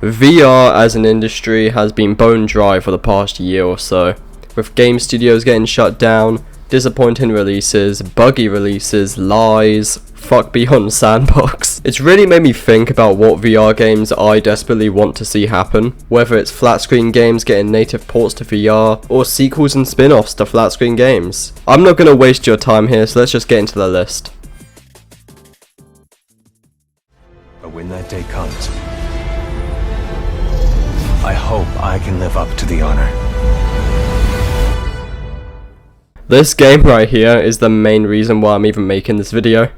VR as an industry has been bone dry for the past year or so, with game studios getting shut down, disappointing releases, buggy releases, lies, fuck beyond sandbox. It's really made me think about what VR games I desperately want to see happen, whether it's flat screen games getting native ports to VR, or sequels and spin-offs to flat screen games. I'm not gonna waste your time here, so let's just get into the list. But when that day comes, I hope I can live up to the honor. This game right here is the main reason why I'm even making this video.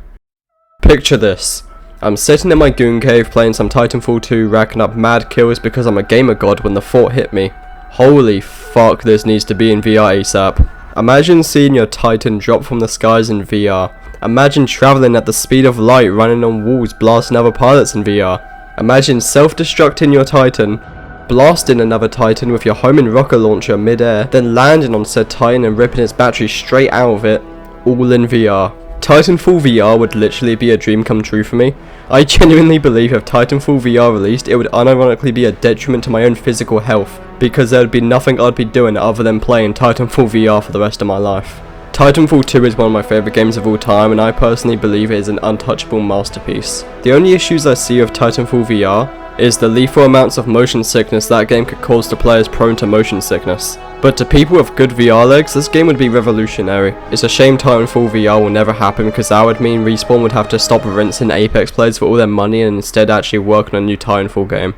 Picture this. I'm sitting in my goon cave playing some Titanfall 2, racking up mad kills because I'm a gamer god when the thought hit me. Holy fuck, this needs to be in VR ASAP. Imagine seeing your Titan drop from the skies in VR. Imagine travelling at the speed of light, running on walls, blasting other pilots in VR. Imagine self-destructing your Titan, blasting another Titan with your homing rocket launcher mid-air, then landing on said Titan and ripping its battery straight out of it, all in VR. Titanfall VR would literally be a dream come true for me. I genuinely believe if Titanfall VR released, it would unironically be a detriment to my own physical health, because there would be nothing I'd be doing other than playing Titanfall VR for the rest of my life. Titanfall 2 is one of my favourite games of all time, and I personally believe it is an untouchable masterpiece. The only issues I see with Titanfall VR is the lethal amounts of motion sickness that game could cause to players prone to motion sickness. But to people with good VR legs, this game would be revolutionary. It's a shame Titanfall VR will never happen, because that would mean Respawn would have to stop rinsing Apex players for all their money and instead actually work on a new Titanfall game.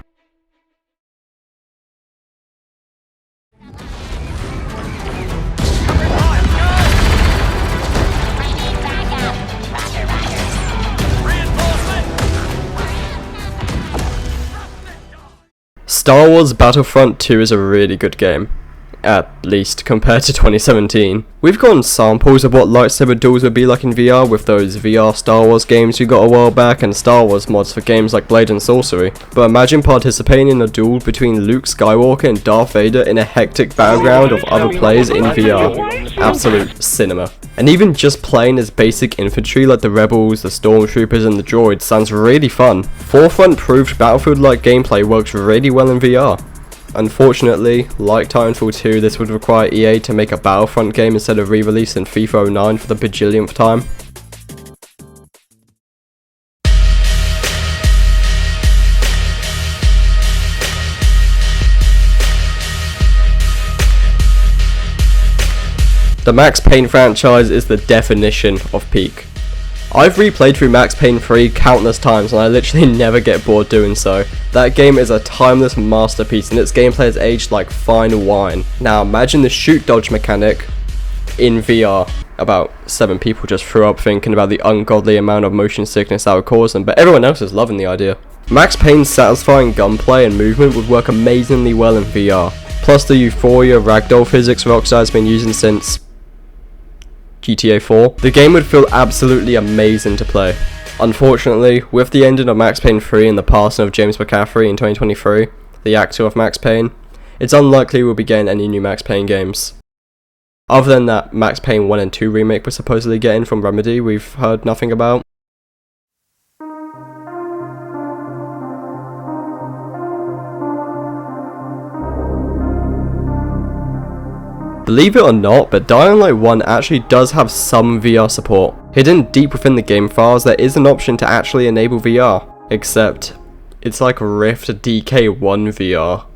Star Wars Battlefront 2 is a really good game, at least compared to 2017. We've gotten samples of what lightsaber duels would be like in VR with those VR Star Wars games we got a while back and Star Wars mods for games like Blade and Sorcery, but imagine participating in a duel between Luke Skywalker and Darth Vader in a hectic battleground of other players in VR. Absolute cinema. And even just playing as basic infantry like the Rebels, the Stormtroopers and the Droids sounds really fun. Forefront proved Battlefield-like gameplay works really well in VR. Unfortunately, like Titanfall 2, this would require EA to make a Battlefront game instead of re-releasing FIFA 09 for the bajillionth time. The Max Payne franchise is the definition of peak. I've replayed through Max Payne 3 countless times and I literally never get bored doing so. That game is a timeless masterpiece and its gameplay has aged like fine wine. Now imagine the shoot dodge mechanic in VR. About 7 people just threw up thinking about the ungodly amount of motion sickness that would cause them, but everyone else is loving the idea. Max Payne's satisfying gunplay and movement would work amazingly well in VR. Plus the euphoria ragdoll physics Rockstar's been using since GTA 4, the game would feel absolutely amazing to play. Unfortunately, with the ending of Max Payne 3 and the passing of James McCaffrey in 2023, the actor of Max Payne, it's unlikely we'll be getting any new Max Payne games. Other than that Max Payne 1 and 2 remake we're supposedly getting from Remedy, we've heard nothing about. Believe it or not, but Dying Light 1 actually does have some VR support. Hidden deep within the game files, there is an option to actually enable VR. Except, it's like Rift DK1 VR.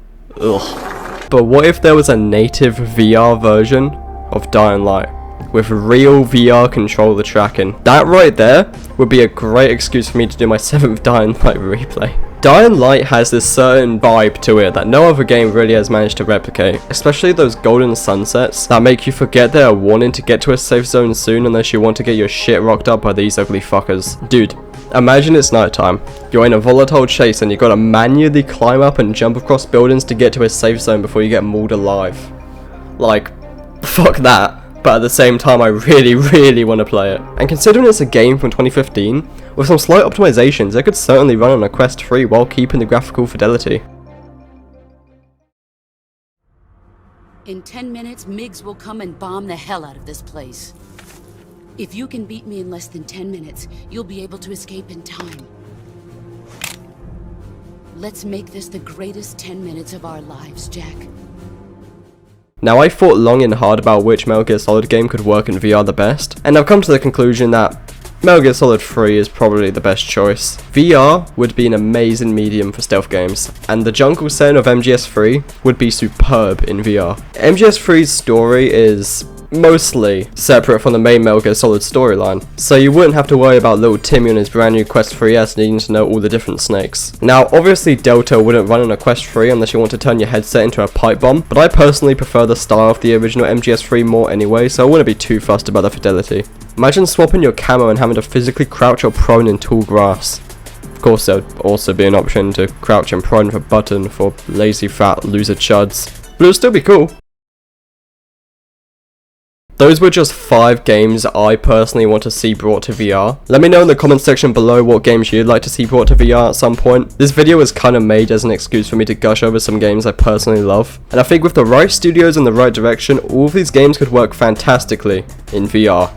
Ugh. But what if there was a native VR version of Dying Light, with real VR controller tracking? That right there would be a great excuse for me to do my 7th Dying Light replay. Dying Light has this certain vibe to it that no other game really has managed to replicate, especially those golden sunsets that make you forget there are warning to get to a safe zone soon unless you want to get your shit rocked up by these ugly fuckers. Dude, imagine it's nighttime, you're in a volatile chase and you gotta manually climb up and jump across buildings to get to a safe zone before you get mauled alive. Like, fuck that. But at the same time I really want to play it. And considering it's a game from 2015, with some slight optimizations, it could certainly run on a Quest 3 while keeping the graphical fidelity. In 10 minutes, MiGs will come and bomb the hell out of this place. If you can beat me in less than 10 minutes, you'll be able to escape in time. Let's make this the greatest 10 minutes of our lives, Jack. Now, I thought long and hard about which Metal Gear Solid game could work in VR the best, and I've come to the conclusion that Metal Gear Solid 3 is probably the best choice. VR would be an amazing medium for stealth games, and the jungle setting of MGS3 would be superb in VR. MGS3's story is mostly separate from the main Metal Gear Solid storyline, so you wouldn't have to worry about little Timmy and his brand new Quest 3S needing to know all the different snakes. Now, obviously Delta wouldn't run on a Quest 3 unless you want to turn your headset into a pipe bomb, but I personally prefer the style of the original MGS3 more anyway, so I wouldn't be too fussed about the fidelity. Imagine swapping your camo and having to physically crouch or prone in tall grass. Of course, there would also be an option to crouch and prone with a button for lazy fat loser chuds, but it would still be cool. Those were just 5 games I personally want to see brought to VR. Let me know in the comment section below what games you'd like to see brought to VR at some point. This video was kind of made as an excuse for me to gush over some games I personally love, and I think with the right studios in the right direction, all of these games could work fantastically in VR.